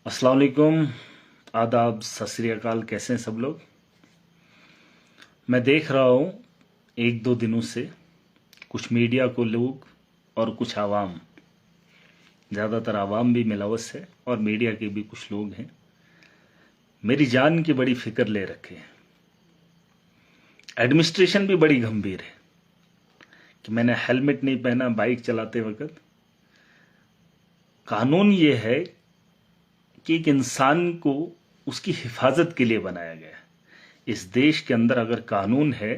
अस्सलाम वालेकुम, आदाब, सत श्री अकाल। कैसे हैं सब लोग? मैं देख रहा हूँ एक दो दिनों से कुछ मीडिया को लोग और कुछ आवाम, ज़्यादातर आवाम भी मिलावस है और मीडिया के भी कुछ लोग हैं, मेरी जान की बड़ी फिक्र ले रखे हैं। एडमिनिस्ट्रेशन भी बड़ी गंभीर है कि मैंने हेलमेट नहीं पहना बाइक चलाते वक्त। कानून ये है कि एक इंसान को उसकी हिफाजत के लिए बनाया गया है। इस देश के अंदर अगर कानून है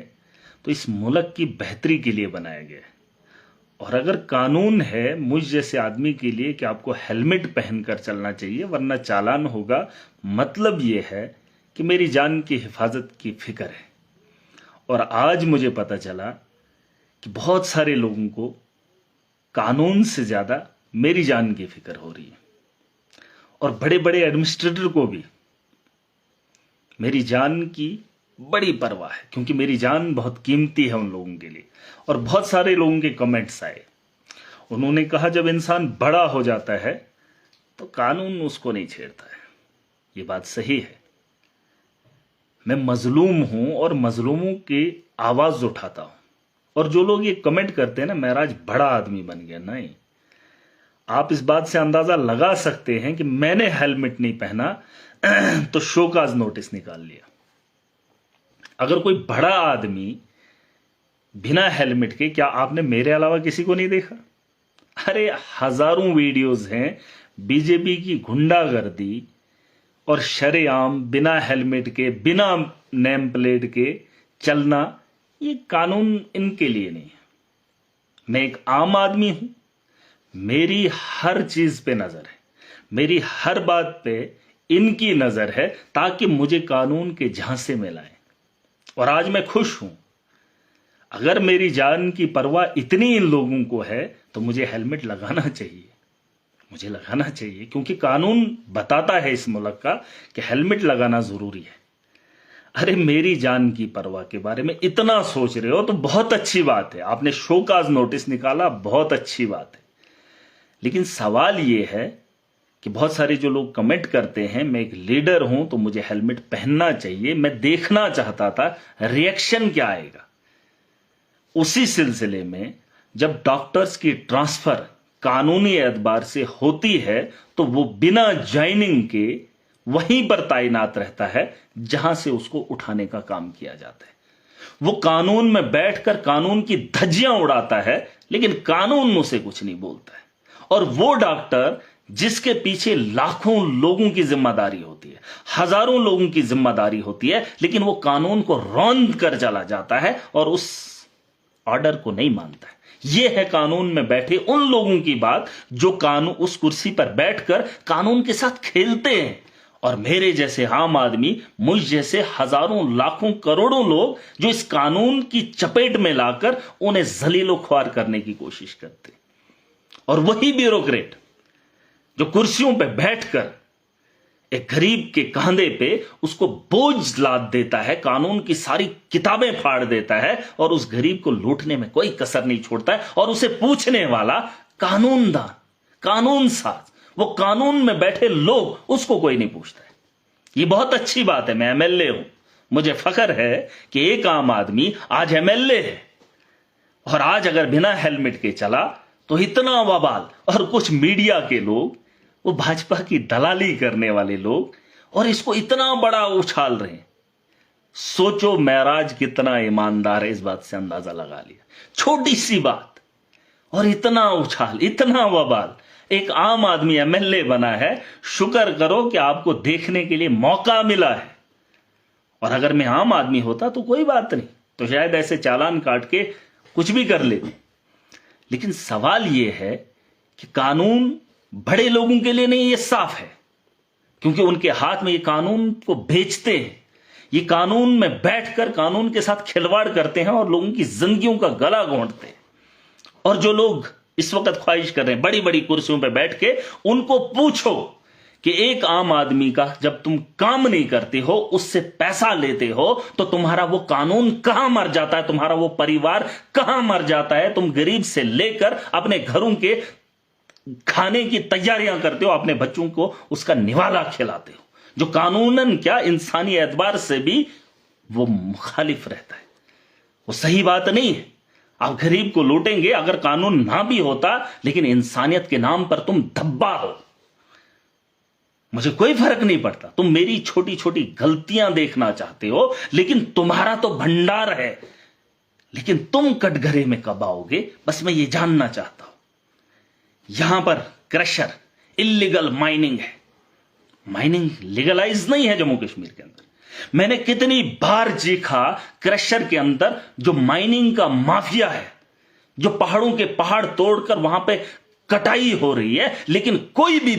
तो इस मुल्क की बेहतरी के लिए बनाया गया है। और अगर कानून है मुझ जैसे आदमी के लिए कि आपको हेलमेट पहनकर चलना चाहिए वरना चालान होगा, मतलब ये है कि मेरी जान की हिफाजत की फिक्र है। और आज मुझे पता चला कि बहुत सारे लोगों को कानून से ज़्यादा मेरी जान की फिक्र हो रही है। और बड़े बड़े एडमिनिस्ट्रेटर को भी मेरी जान की बड़ी परवाह है, क्योंकि मेरी जान बहुत कीमती है उन लोगों के लिए। और बहुत सारे लोगों के कमेंट्स आए, उन्होंने कहा जब इंसान बड़ा हो जाता है तो कानून उसको नहीं छेड़ता है। ये बात सही है। मैं मजलूम हूं और मजलूमों की आवाज उठाता हूं। और जो लोग ये कमेंट करते हैं ना मेरा आज बड़ा आदमी बन गया, नहीं, आप इस बात से अंदाजा लगा सकते हैं कि मैंने हेलमेट नहीं पहना तो शोकाज नोटिस निकाल लिया। अगर कोई बड़ा आदमी बिना हेलमेट के, क्या आपने मेरे अलावा किसी को नहीं देखा? अरे हजारों वीडियोस हैं बीजेपी की गुंडागर्दी और शरेआम बिना हेलमेट के, बिना नेम प्लेट के चलना। ये कानून इनके लिए नहीं है। मैं एक आम आदमी हूं, मेरी हर चीज पे नजर है, मेरी हर बात पे इनकी नजर है ताकि मुझे कानून के झांसे में लाएं। और आज मैं खुश हूं। अगर मेरी जान की परवाह इतनी इन लोगों को है तो मुझे हेलमेट लगाना चाहिए, मुझे लगाना चाहिए, क्योंकि कानून बताता है इस मुल्क का कि हेलमेट लगाना जरूरी है। अरे मेरी जान की परवाह के बारे में इतना सोच रहे हो तो बहुत अच्छी बात है, आपने शोकाज नोटिस निकाला, बहुत अच्छी बात है। लेकिन सवाल यह है कि बहुत सारे जो लोग कमेंट करते हैं मैं एक लीडर हूं तो मुझे हेलमेट पहनना चाहिए, मैं देखना चाहता था रिएक्शन क्या आएगा। उसी सिलसिले में जब डॉक्टर्स की ट्रांसफर कानूनी एतबार से होती है तो वो बिना ज्वाइनिंग के वहीं पर तैनात रहता है जहां से उसको उठाने का काम किया जाता है। वो कानून में बैठकर कानून की धज्जियां उड़ाता है, लेकिन कानून मुझसे कुछ नहीं बोलता है। और वो डॉक्टर जिसके पीछे लाखों लोगों की जिम्मेदारी होती है, हजारों लोगों की जिम्मेदारी होती है, लेकिन वो कानून को रौंद कर चला जाता है और उस ऑर्डर को नहीं मानता है। यह है कानून में बैठे उन लोगों की बात जो कानून उस कुर्सी पर बैठकर कानून के साथ खेलते हैं। और मेरे जैसे आम आदमी, मुझ जैसे हजारों लाखों करोड़ों लोग जो इस कानून की चपेट में लाकर उन्हें जलीलो ख्वार करने की कोशिश करते। और वही ब्यूरोक्रेट जो कुर्सियों पर बैठकर एक गरीब के कंधे पे उसको बोझ लाद देता है, कानून की सारी किताबें फाड़ देता है और उस गरीब को लूटने में कोई कसर नहीं छोड़ता है। और उसे पूछने वाला कानूनदान, कानून साज, वो कानून में बैठे लोग, उसको कोई नहीं पूछता है। ये बहुत अच्छी बात है। मैं एमएलए हूं, मुझे फख्र है कि एक आम आदमी आज एमएलए है। और आज अगर बिना हेलमेट के चला तो इतना बवाल। और कुछ मीडिया के लोग, वो भाजपा की दलाली करने वाले लोग, और इसको इतना बड़ा उछाल रहे हैं। सोचो महराज कितना ईमानदार है, इस बात से अंदाजा लगा लिया। छोटी सी बात और इतना उछाल, इतना बवाल। एक आम आदमी एमएलए बना है, शुक्र करो कि आपको देखने के लिए मौका मिला है। और अगर मैं आम आदमी होता तो कोई बात नहीं, तो शायद ऐसे चालान काट के कुछ भी कर ले। लेकिन सवाल यह है कि कानून बड़े लोगों के लिए नहीं, ये साफ है, क्योंकि उनके हाथ में ये कानून को बेचते हैं। ये कानून में बैठकर कानून के साथ खिलवाड़ करते हैं और लोगों की जिंदगियों का गला घोंटते हैं। और जो लोग इस वक्त ख्वाहिश कर रहे हैं बड़ी बड़ी कुर्सियों पर बैठ के, उनको पूछो कि एक आम आदमी का जब तुम काम नहीं करते हो, उससे पैसा लेते हो, तो तुम्हारा वो कानून कहां मर जाता है, तुम्हारा वो परिवार कहां मर जाता है। तुम गरीब से लेकर अपने घरों के खाने की तैयारियां करते हो, अपने बच्चों को उसका निवाला खिलाते हो, जो कानूनन क्या इंसानी एतबार से भी वो मुखालिफ रहता है, वो सही बात नहीं है। आप गरीब को लूटेंगे, अगर कानून ना भी होता, लेकिन इंसानियत के नाम पर तुम धब्बा हो, मुझे कोई फर्क नहीं पड़ता। तुम मेरी छोटी छोटी गलतियां देखना चाहते हो, लेकिन तुम्हारा तो भंडार है, लेकिन तुम कटघरे में कब आओगे, बस मैं ये जानना चाहता हूं। यहां पर क्रशर, इल्लीगल माइनिंग है, माइनिंग लीगलाइज नहीं है जम्मू कश्मीर के अंदर। मैंने कितनी बार देखा क्रशर के अंदर जो माइनिंग का माफिया है, जो पहाड़ों के पहाड़ तोड़कर वहां पे कटाई हो रही है, लेकिन कोई भी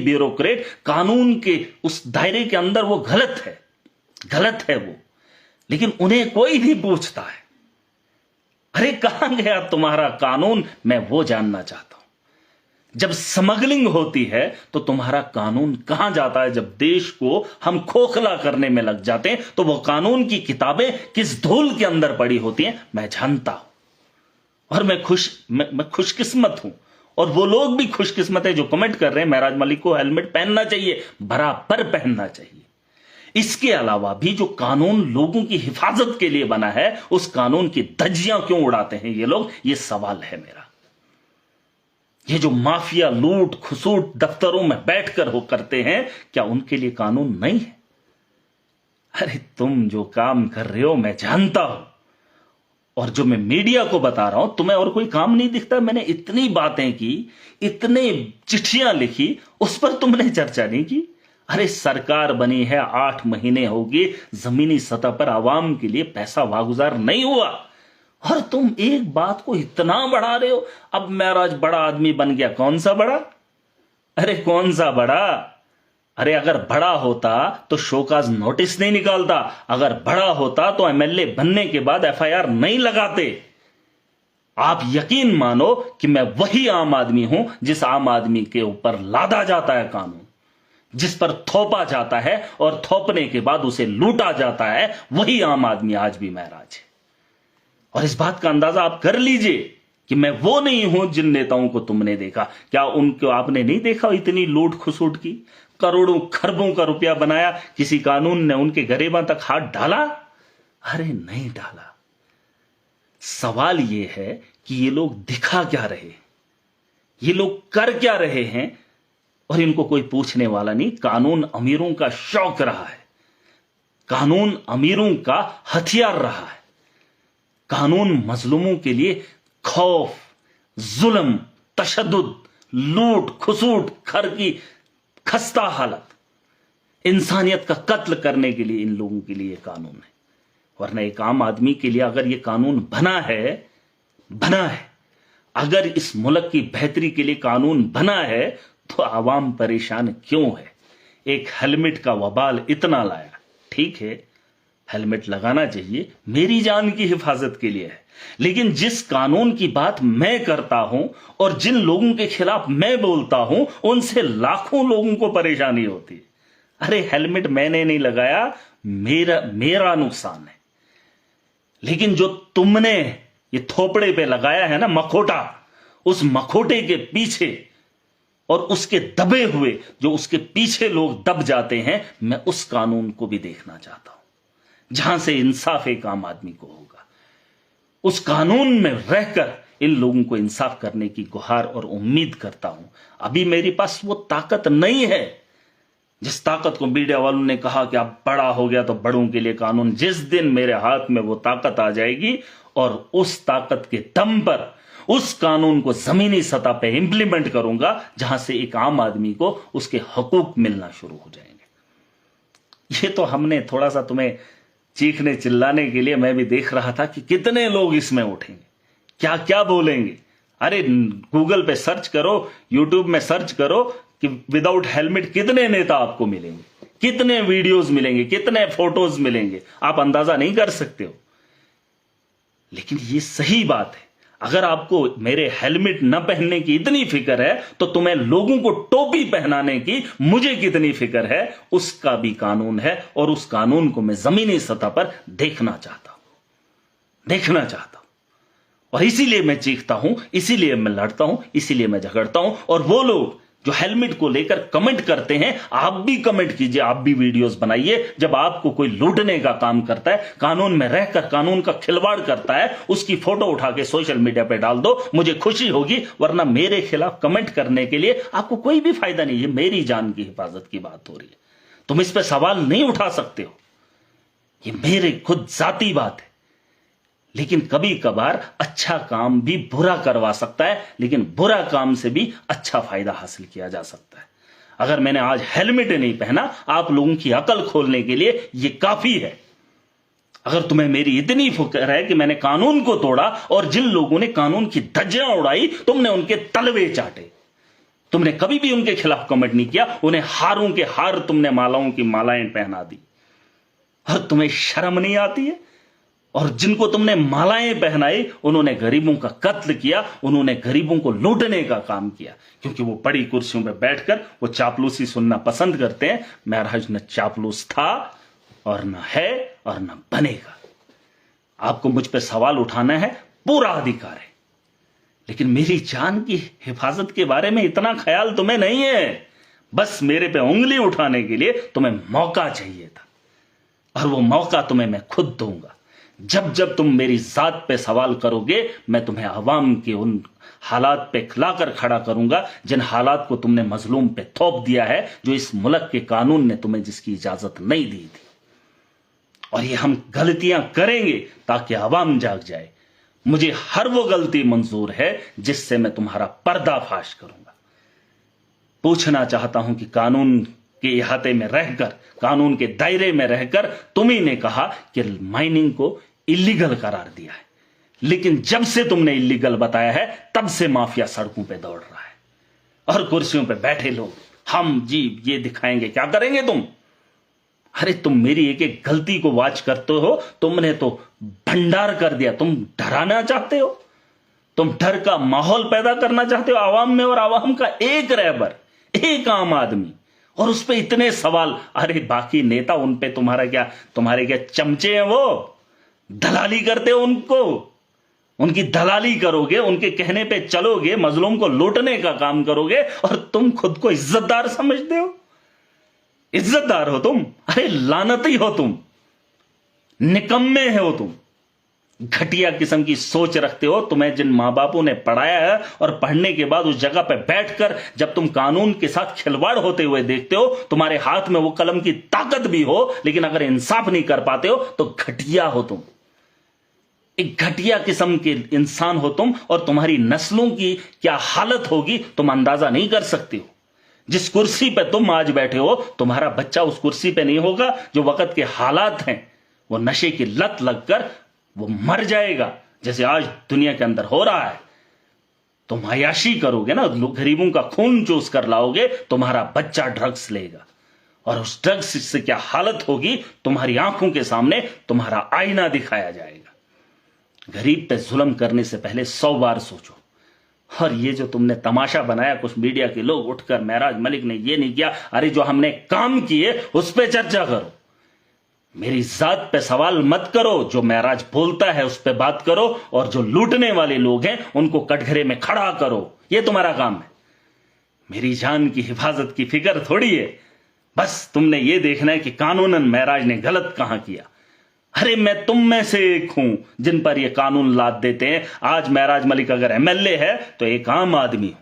ब्यूरोक्रेट कानून के उस दायरे के अंदर वो गलत है वो, लेकिन उन्हें कोई नहीं पूछता है। अरे कहां गया तुम्हारा कानून, मैं वो जानना चाहता हूं। जब स्मगलिंग होती है तो तुम्हारा कानून कहां जाता है? जब देश को हम खोखला करने में लग जाते हैं तो वो कानून की किताबें किस धूल के अंदर पड़ी होती हैं, मैं जानता हूं। और मैं खुशकिस्मत हूं, और वो लोग भी खुशकिस्मत है जो कमेंट कर रहे हैं महराज मलिक को हेलमेट पहनना चाहिए, बराबर पहनना चाहिए। इसके अलावा भी जो कानून लोगों की हिफाजत के लिए बना है, उस कानून की धज्जियां क्यों उड़ाते हैं ये लोग, ये सवाल है मेरा। ये जो माफिया लूट खसूट दफ्तरों में बैठकर हो करते हैं, क्या उनके लिए कानून नहीं है? अरे तुम जो काम कर रहे हो मैं जानता हूं, और जो मैं मीडिया को बता रहा हूं, तुम्हें और कोई काम नहीं दिखता? मैंने इतनी बातें की, इतने चिट्ठियां लिखी, उस पर तुमने चर्चा नहीं की। अरे सरकार बनी है 8 महीने हो गए, जमीनी सतह पर आवाम के लिए पैसा वागुजार नहीं हुआ, और तुम एक बात को इतना बढ़ा रहे हो। अब महराज बड़ा आदमी बन गया, कौन सा बड़ा? अरे कौन सा बड़ा? अरे अगर बड़ा होता तो शोकाज नोटिस नहीं निकालता, अगर बड़ा होता तो एमएलए बनने के बाद एफआईआर नहीं लगाते। आप यकीन मानो कि मैं वही आम आदमी हूं जिस आम आदमी के ऊपर लादा जाता है कानून, जिस पर थोपा जाता है और थोपने के बाद उसे लूटा जाता है, वही आम आदमी आज भी महराज है। और इस बात का अंदाजा आप कर लीजिए कि मैं वो नहीं हूं जिन नेताओं को तुमने देखा। क्या उनको आपने नहीं देखा इतनी लूट खसूट की, करोड़ों खरबों का रुपया बनाया, किसी कानून ने उनके गरीबों तक हाथ डाला? अरे नहीं डाला। सवाल यह है कि ये लोग दिखा क्या रहे, ये लोग कर क्या रहे हैं, और इनको कोई पूछने वाला नहीं। कानून अमीरों का शौक रहा है, कानून अमीरों का हथियार रहा है, कानून मजलूमों के लिए खौफ, जुल्म, तशद्दुद, लूट खसूट, घर की खस्ता हालत, इंसानियत का कत्ल करने के लिए इन लोगों के लिए कानून है। वरना एक आम आदमी के लिए अगर ये कानून बना है, अगर इस मुल्क की बेहतरी के लिए कानून बना है, तो आवाम परेशान क्यों है? एक हेलमेट का वबाल इतना लाया, ठीक है हेलमेट लगाना चाहिए, मेरी जान की हिफाजत के लिए है, लेकिन जिस कानून की बात मैं करता हूं और जिन लोगों के खिलाफ मैं बोलता हूं, उनसे लाखों लोगों को परेशानी होती है। अरे हेलमेट मैंने नहीं लगाया, मेरा नुकसान है, लेकिन जो तुमने ये थोपड़े पे लगाया है ना मखोटा, उस मखोटे के पीछे और उसके दबे हुए जो उसके पीछे लोग दब जाते हैं, मैं उस कानून को भी देखना चाहता हूं जहां से इंसाफ एक आम आदमी को होगा। उस कानून में रहकर इन लोगों को इंसाफ करने की गुहार और उम्मीद करता हूं। अभी मेरे पास वो ताकत नहीं है जिस ताकत को मीडिया वालों ने कहा कि अब बड़ा हो गया तो बड़ों के लिए कानून। जिस दिन मेरे हाथ में वो ताकत आ जाएगी और उस ताकत के दम पर उस कानून को जमीनी सतह पे इंप्लीमेंट करूंगा, जहां से एक आम आदमी को उसके हकूक मिलना शुरू हो जाएंगे। ये तो हमने थोड़ा सा तुम्हें चीखने चिल्लाने के लिए, मैं भी देख रहा था कि कितने लोग इसमें उठेंगे, क्या क्या बोलेंगे। अरे गूगल पे सर्च करो, यूट्यूब में सर्च करो कि विदाउट हेलमेट कितने नेता आपको मिलेंगे, कितने वीडियोस मिलेंगे, कितने फोटोज मिलेंगे, आप अंदाजा नहीं कर सकते हो। लेकिन ये सही बात है, अगर आपको मेरे हेलमेट न पहनने की इतनी फिक्र है, तो तुम्हें लोगों को टोपी पहनाने की मुझे कितनी फिक्र है, उसका भी कानून है, और उस कानून को मैं जमीनी सतह पर देखना चाहता हूं। और इसीलिए मैं चीखता हूं, इसीलिए मैं लड़ता हूं, इसीलिए मैं झगड़ता हूं। और वो लोग जो हेलमेट को लेकर कमेंट करते हैं, आप भी कमेंट कीजिए, आप भी वीडियोस बनाइए। जब आपको कोई लूटने का काम करता है, कानून में रहकर कानून का खिलवाड़ करता है, उसकी फोटो उठा के सोशल मीडिया पे डाल दो, मुझे खुशी होगी। वरना मेरे खिलाफ कमेंट करने के लिए आपको कोई भी फायदा नहीं है। मेरी जान की हिफाजत की बात हो रही है, तुम इस पर सवाल नहीं उठा सकते हो, ये मेरे खुद जाती बात है। लेकिन कभी कभार अच्छा काम भी बुरा करवा सकता है, लेकिन बुरा काम से भी अच्छा फायदा हासिल किया जा सकता है। अगर मैंने आज हेलमेट नहीं पहना, आप लोगों की अकल खोलने के लिए यह काफी है। अगर तुम्हें मेरी इतनी फिक्र है कि मैंने कानून को तोड़ा और जिन लोगों ने कानून की धज्जियां उड़ाई, तुमने उनके तलवे चाटे, तुमने कभी भी उनके खिलाफ कमेंट नहीं किया, उन्हें हारों के हार तुमने मालाओं की मालाएं पहना दी। और तुम्हें शर्म नहीं आती है? और जिनको तुमने मालाएं पहनाई, उन्होंने गरीबों का कत्ल किया, उन्होंने गरीबों को लूटने का काम किया, क्योंकि वो बड़ी कुर्सियों पर बैठकर वो चापलूसी सुनना पसंद करते हैं। महराज न चापलूस था और न है और न बनेगा। आपको मुझ पर सवाल उठाना है, पूरा अधिकार है, लेकिन मेरी जान की हिफाजत के बारे में इतना ख्याल तुम्हें नहीं है। बस मेरे पे उंगली उठाने के लिए तुम्हें मौका चाहिए था, और वो मौका तुम्हें मैं खुद दूंगा। जब जब तुम मेरी जात पे सवाल करोगे, मैं तुम्हें अवाम के उन हालात पे खिलाकर खड़ा करूंगा जिन हालात को तुमने मजलूम पे थोप दिया है, जो इस मुल्क के कानून ने तुम्हें जिसकी इजाजत नहीं दी थी। और ये हम गलतियां करेंगे ताकि अवाम जाग जाए। मुझे हर वो गलती मंजूर है जिससे मैं तुम्हारा पर्दाफाश करूंगा। पूछना चाहता हूं कि कानून के इहाते में रहकर, कानून के दायरे में रहकर तुम्ही ने कहा कि माइनिंग को इलीगल करार दिया है, लेकिन जब से तुमने इलीगल बताया है, तब से माफिया सड़कों पे दौड़ रहा है और कुर्सियों पे बैठे लोग हम जी ये दिखाएंगे, क्या करेंगे तुम? अरे तुम मेरी एक एक गलती को वाच करते हो, तुमने तो भंडार कर दिया। तुम डराना चाहते हो, तुम डर का माहौल पैदा करना चाहते हो आवाम में, और आवाम का एक रहबर, एक आम आदमी, और उस पे इतने सवाल। अरे बाकी नेता, उन पे तुम्हारे क्या चमचे हैं? वो दलाली करते हो, उनकी दलाली करोगे, उनके कहने पे चलोगे, मजलूम को लूटने का काम करोगे, और तुम खुद को इज्जतदार समझते हो। इज्जतदार हो तुम? अरे लानती हो तुम, निकम्मे हो तुम, घटिया किस्म की सोच रखते हो। तुम्हें जिन मां बापों ने पढ़ाया है और पढ़ने के बाद उस जगह पे बैठकर जब तुम कानून के साथ खिलवाड़ होते हुए देखते हो, तुम्हारे हाथ में वो कलम की ताकत भी हो, लेकिन अगर इंसाफ नहीं कर पाते हो तो घटिया हो तुम, एक घटिया किस्म के इंसान हो तुम। और तुम्हारी नस्लों की क्या हालत होगी तुम अंदाजा नहीं कर सकते हो। जिस कुर्सी पे तुम आज बैठे हो, तुम्हारा बच्चा उस कुर्सी पे नहीं होगा। जो वक्त के हालात हैं, वो नशे की लत लगकर वो मर जाएगा, जैसे आज दुनिया के अंदर हो रहा है। तुम अयाशी करोगे ना, गरीबों का खून चूस कर लाओगे, तुम्हारा बच्चा ड्रग्स लेगा, और उस ड्रग्स से क्या हालत होगी, तुम्हारी आंखों के सामने तुम्हारा आईना दिखाया जाएगा। गरीब पे जुल्म करने से पहले 100 बार सोचो। और ये जो तुमने तमाशा बनाया, कुछ मीडिया के लोग उठकर महराज मलिक ने ये नहीं किया, अरे जो हमने काम किए उस पर चर्चा करो, मेरी जात पे सवाल मत करो। जो महराज बोलता है उस पर बात करो, और जो लूटने वाले लोग हैं उनको कटघरे में खड़ा करो, ये तुम्हारा काम है। मेरी जान की हिफाजत की फिक्र थोड़ी है। बस तुमने ये देखना है कि कानूनन महराज ने गलत कहां किया। अरे मैं तुम में से एक हूं जिन पर ये कानून लाद देते हैं। आज महराज मलिक अगर एमएलए है तो एक आम आदमी हूं।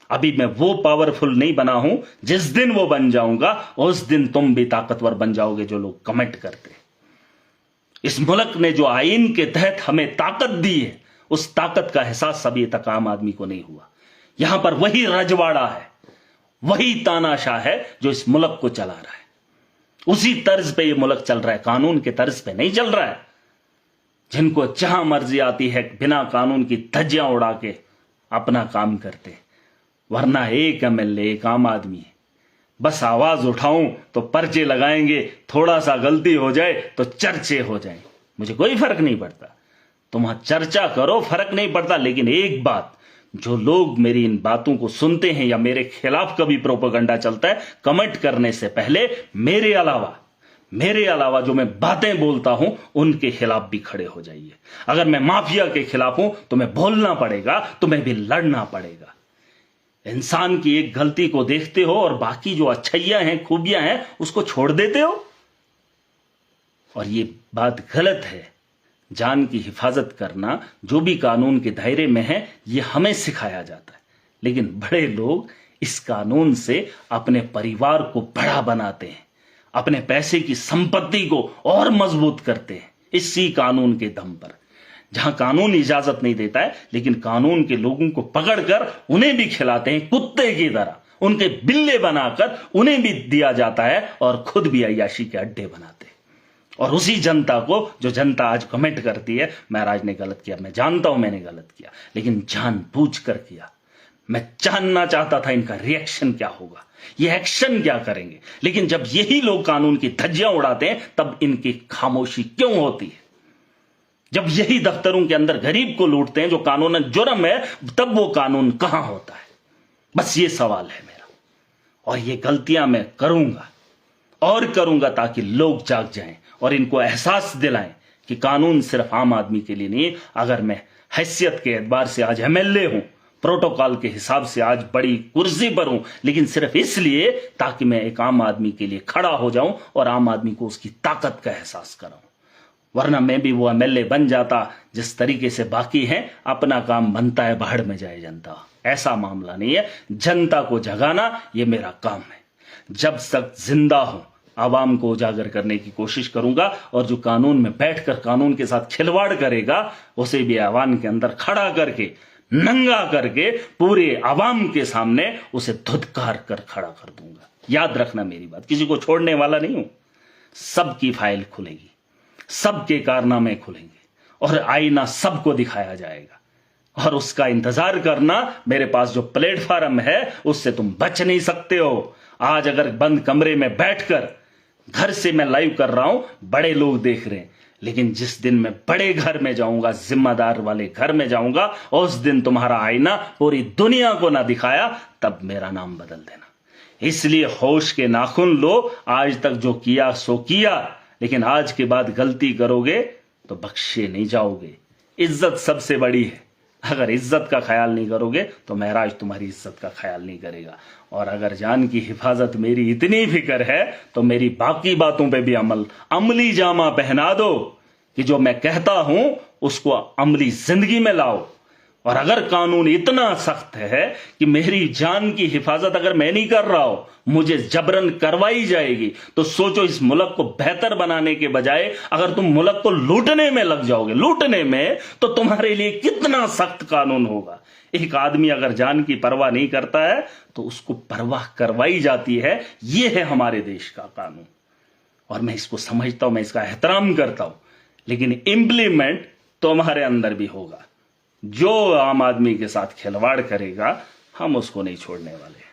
अभी मैं वो पावरफुल नहीं बना हूं, जिस दिन वो बन जाऊंगा उस दिन तुम भी ताकतवर बन जाओगे। जो लोग कमेंट करते हैं, इस मुल्क ने जो आईन के तहत हमें ताकत दी है, उस ताकत का एहसास अभी तक आम आदमी को नहीं हुआ। यहां पर वही रजवाड़ा है, वही तानाशाह है जो इस मुल्क को चला रहा है। उसी तर्ज पे ये मुल्क चल रहा है, कानून के तर्ज पे नहीं चल रहा है। जिनको जहां मर्जी आती है बिना कानून की धज्जियां उड़ा के अपना काम करते, वरना एक एमएलए, एक आम आदमी है। बस आवाज उठाऊं तो पर्चे लगाएंगे, थोड़ा सा गलती हो जाए तो चर्चे हो जाए, मुझे कोई फर्क नहीं पड़ता। तुम चर्चा करो, फर्क नहीं पड़ता। लेकिन एक बात, जो लोग मेरी इन बातों को सुनते हैं या मेरे खिलाफ कभी प्रोपेगेंडा चलता है, कमेंट करने से पहले मेरे अलावा मेरे अलावा जो मैं बातें बोलता हूं उनके खिलाफ भी खड़े हो जाइए। अगर मैं माफिया के खिलाफ हूं तो मैं बोलना पड़ेगा, तुम्हें भी लड़ना पड़ेगा। इंसान की एक गलती को देखते हो और बाकी जो अच्छाइयां हैं, खूबियां हैं, उसको छोड़ देते हो। और ये बात गलत है। जान की हिफाजत करना जो भी कानून के दायरे में है, ये हमें सिखाया जाता है, लेकिन बड़े लोग इस कानून से अपने परिवार को बड़ा बनाते हैं, अपने पैसे की संपत्ति को और मजबूत करते हैं इसी कानून के दम पर। जहां कानून इजाजत नहीं देता है, लेकिन कानून के लोगों को पकड़कर उन्हें भी खिलाते हैं कुत्ते की तरह, उनके बिल्ले बनाकर उन्हें भी दिया जाता है और खुद भी अय्याशी के अड्डे बनाते हैं। और उसी जनता को, जो जनता आज कमेंट करती है महराज ने गलत किया, मैं जानता हूं मैंने गलत किया, लेकिन जानबूझकर किया। मैं जानना चाहता था इनका रिएक्शन क्या होगा, ये एक्शन क्या करेंगे। लेकिन जब यही लोग कानून की धज्जियां उड़ाते हैं तब इनकी खामोशी क्यों होती है। जब यही दफ्तरों के अंदर गरीब को लूटते हैं जो कानूनन जुर्म है, तब वो कानून कहां होता है। बस ये सवाल है मेरा। और ये गलतियां मैं करूंगा और करूंगा ताकि लोग जाग जाएं और इनको एहसास दिलाएं कि कानून सिर्फ आम आदमी के लिए नहीं। अगर मैं हैसियत के एतबार से आज एमएलए हूं, प्रोटोकॉल के हिसाब से आज बड़ी कुर्सी पर हूं, लेकिन सिर्फ इसलिए ताकि मैं एक आम आदमी के लिए खड़ा हो जाऊं और आम आदमी को उसकी ताकत का एहसास कराऊं। वरना मैं भी वो एमएलए बन जाता जिस तरीके से बाकी हैं, अपना काम बनता है बाहर में जाए जनता। ऐसा मामला नहीं है। जनता को जगाना ये मेरा काम है। जब तक जिंदा हूं आवाम को उजागर करने की कोशिश करूंगा, और जो कानून में बैठकर कानून के साथ खिलवाड़ करेगा उसे भी आवाम के अंदर खड़ा करके, नंगा करके, पूरे आवाम के सामने उसे धुतकार कर खड़ा कर दूंगा। याद रखना मेरी बात, किसी को छोड़ने वाला नहीं हूं। सबकी फाइल खुलेगी, सबके कारनामे खुलेंगे और आईना सबको दिखाया जाएगा। और उसका इंतजार करना, मेरे पास जो प्लेटफॉर्म है उससे तुम बच नहीं सकते हो। आज अगर बंद कमरे में बैठकर, घर से मैं लाइव कर रहा हूं, बड़े लोग देख रहे हैं, लेकिन जिस दिन मैं बड़े घर में जाऊंगा, जिम्मेदार वाले घर में जाऊंगा, उस दिन तुम्हारा आईना पूरी दुनिया को ना दिखाया, तब मेरा नाम बदल देना। इसलिए होश के नाखून लो। आज तक जो किया सो किया, लेकिन आज के बाद गलती करोगे तो बख्शे नहीं जाओगे। इज्जत सबसे बड़ी है। अगर इज्जत का ख्याल नहीं करोगे तो महराज तुम्हारी इज्जत का ख्याल नहीं करेगा। और अगर जान की हिफाजत मेरी इतनी फिक्र है तो मेरी बाकी बातों पे भी अमली जामा पहना दो कि जो मैं कहता हूं उसको अमली जिंदगी में लाओ। और अगर कानून इतना सख्त है कि मेरी जान की हिफाजत अगर मैं नहीं कर रहा हूं, मुझे जबरन करवाई जाएगी, तो सोचो इस मुल्क को बेहतर बनाने के बजाय अगर तुम मुल्क को लूटने में लग जाओगे, लूटने में, तो तुम्हारे लिए कितना सख्त कानून होगा। एक आदमी अगर जान की परवाह नहीं करता है तो उसको परवाह करवाई जाती है। यह है हमारे देश का कानून और मैं इसको समझता हूं, मैं इसका एहतराम करता हूं, लेकिन इंप्लीमेंट तो हमारे अंदर भी होगा। जो आम आदमी के साथ खिलवाड़ करेगा हम उसको नहीं छोड़ने वाले।